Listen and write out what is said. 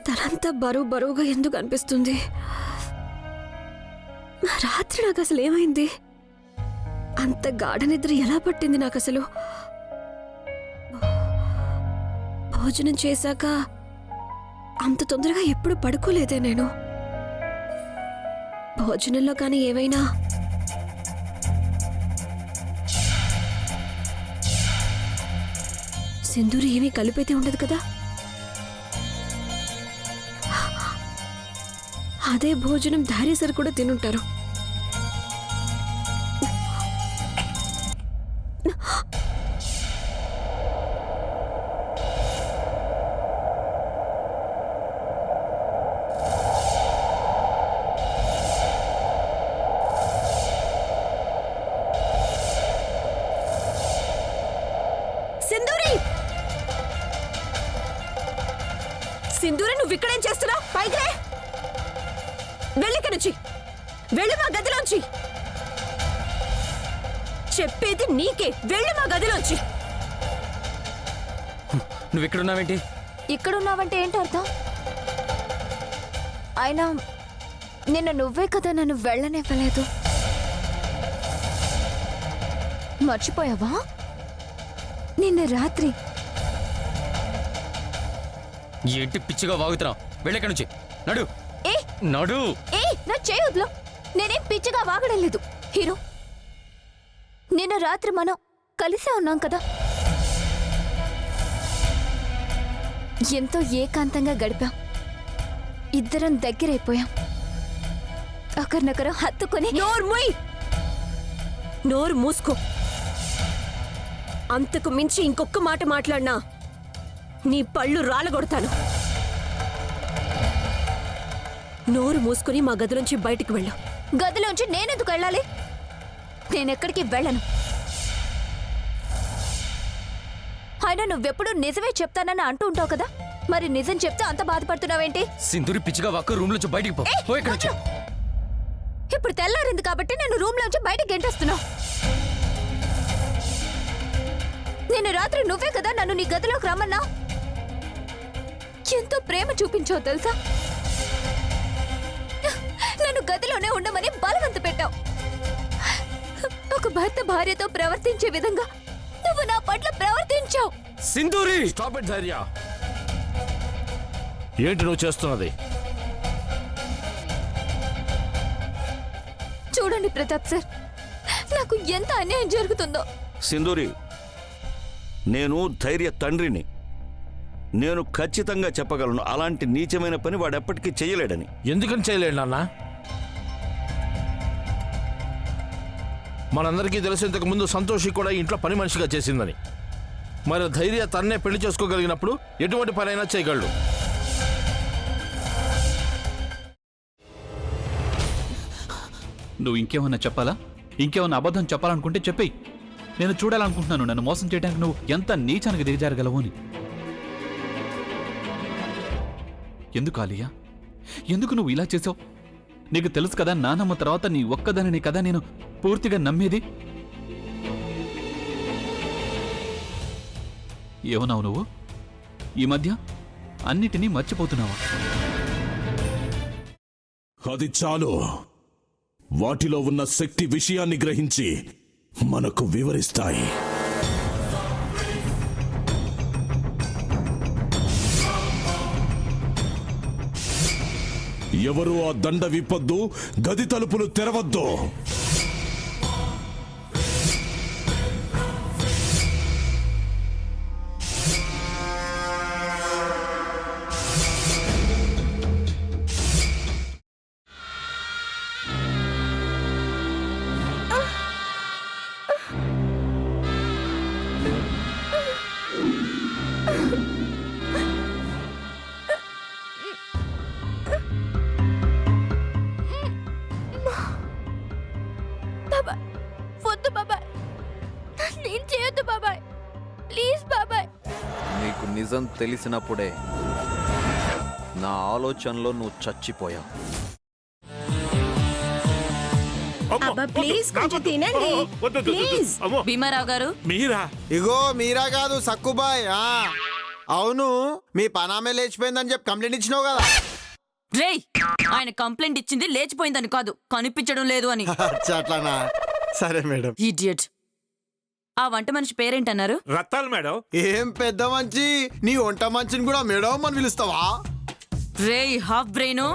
తనంతా బరువుగా ఎందుకు అనిపిస్తుంది? రాత్రి నాకు అసలు ఏమైంది? అంత గాఢ నిద్ర ఎలా పట్టింది నాకు అసలు? భోజనం చేశాక అంత తొందరగా ఎప్పుడు పడుకోలేదే నేను. భోజనంలో కానీ ఏవైనా సింధూరి ఏమీ కలిపైతే ఉండదు కదా? అదే భోజనం ధైర్య సార్ కూడా తినుంటారు. సింధూరి, నువ్వు ఇక్కడేం చేస్తున్నావు? పైకి వెళ్ళిక నుంచి వెళ్ళి మా గదిలోంచి. చెప్పేది నీకే, వెళ్ళి మా గదిలోంచి. నువ్వు ఇక్కడున్నావేంటి? ఇక్కడున్నావంటే ఏంటి అర్థం? అయినా నిన్న నువ్వే కదా నన్ను వెళ్ళనివ్వలేదు. మర్చిపోయావా? నిన్న రాత్రి. ఏంటి పిచ్చిగా వాగుతున్నావు? వెళ్ళెక్కడి నుంచి నడు. నడు. నా చేయొద్దులో. నేనేం పిచ్చిగా వాగడం లేదు హీరో. నిన్న రాత్రి మనం కలిసే ఉన్నాం కదా. ఎంతో ఏకాంతంగా గడిపాం. ఇద్దరం దగ్గరైపోయాం. ఒకరినొకరు హత్తుకొని. నోరు మూసుకో. అంతకు మించి ఇంకొక మాట మాట్లాడినా నీ పళ్ళు రాలగొడతాను. నోరు మూసుకుని మా గదిలోంచి బయటికి వెళ్ళు. గదిలోంచి నేనెందుకు వెళ్ళాలి? నేనెక్కడికి వెళ్ళను. అయినా నువ్వెప్పుడు నిజమే చెప్తానని అంటూ ఉంటావు కదా, మరి నిజం చెప్తే అంత బాధపడుతున్నావేంటి? సింధూరి, పిచ్చిగా వాక్కు రూమ్ నుంచి బయటికి పో. ఇప్పుడు తెల్లారింది కాబట్టి నేను రూమ్ లోంచి బయటికి గెంటేస్తున్నావు. నిన్న రాత్రి నువ్వే కదా నన్ను నీ గదిలోకి రమ్మన్నా. ఎంతో ప్రేమ చూపించావు తెలుసా? నన్ను గదిలోనే ఉండమని బలవంత పెట్టావు. ఒక భర్త భార్యతో ప్రవర్తించే విధంగా నువ్వు నా పట్ల ప్రవర్తించావు. సింధూరి, స్టాప్ ఇట్ ధైర్య. ఏంటి నువ్వు చేస్తున్నది? చూడండి ప్రతాప్ సార్, నాకు ఎంత అన్యాయం జరుగుతుందో. సింధూరి, నేను ధైర్య తండ్రిని. నేను ఖచ్చితంగా చెప్పగలను అలాంటి నీచమైన పని వాడెప్పటికీ చేయలేడని. ఎందుకని చేయలేడు నాన్న? మనందరికీ తెలిసి ఇంతకు ముందు సంతోషి కూడా ఇంట్లో పని మనిషిగా చేసిందని. మరి ధైర్య తన్నే పెళ్లి చేసుకోగలిగినప్పుడు ఎటువంటి పనైనా చేయగలడు. నువ్వు ఇంకేమన్నా చెప్పాలా? ఇంకేమన్నా అబద్ధం చెప్పాలనుకుంటే చెప్పేయి. నేను చూడాలనుకుంటున్నాను నన్ను మోసం చేయడానికి నువ్వు ఎంత నీచానికి దిగజారగలవు అని. ఎందుకు ఆలియా, ఎందుకు నువ్వు ఇలా చేసావు? నీకు తెలుసు కదా నానమ్మ తర్వాత నీ ఒక్కదానిని కదా నేను పూర్తిగా నమ్మేది. ఏమన్నావు నువ్వు? ఈ మధ్య అన్నిటినీ మర్చిపోతున్నావా? అది చాలు. వాటిలో ఉన్న శక్తి విషయాన్ని గ్రహించి మనకు వివరిస్తాయి. ఎవరు ఆ దండ విప్పొద్దు, గది తలుపులు తెరవద్దు. నీకు నిజం తెలిసినప్పుడే నా ఆలోచనలో నువ్వు చచ్చిపోయావు. అబ్బా ప్లీజ్ కొంచెం తినండి ప్లీజ్. భీమారావు గారు మీరా? ఇగో మీరా కాదు సక్కుబాయ్. అవును, మీ పనామే లేచిపోయిందని చెప్పి కంప్లైంట్ ఇచ్చినావు కదా. రేయ్, ఆయన కంప్లైంట్ ఇచ్చింది లేచిపోయిందని కాదు, కనిపించడం లేదు అని. అట్లానా? సరే మేడం. ఇడియట్. ఆ వంట మనిషి పేరేంటన్నారు? రత్తాలు మేడం. ఏం పెద్ద మంచి, నీ వంట మంచిని కూడా మేడం అని పిలుస్తావా? రేయ్ హాఫ్ బ్రెయిన్,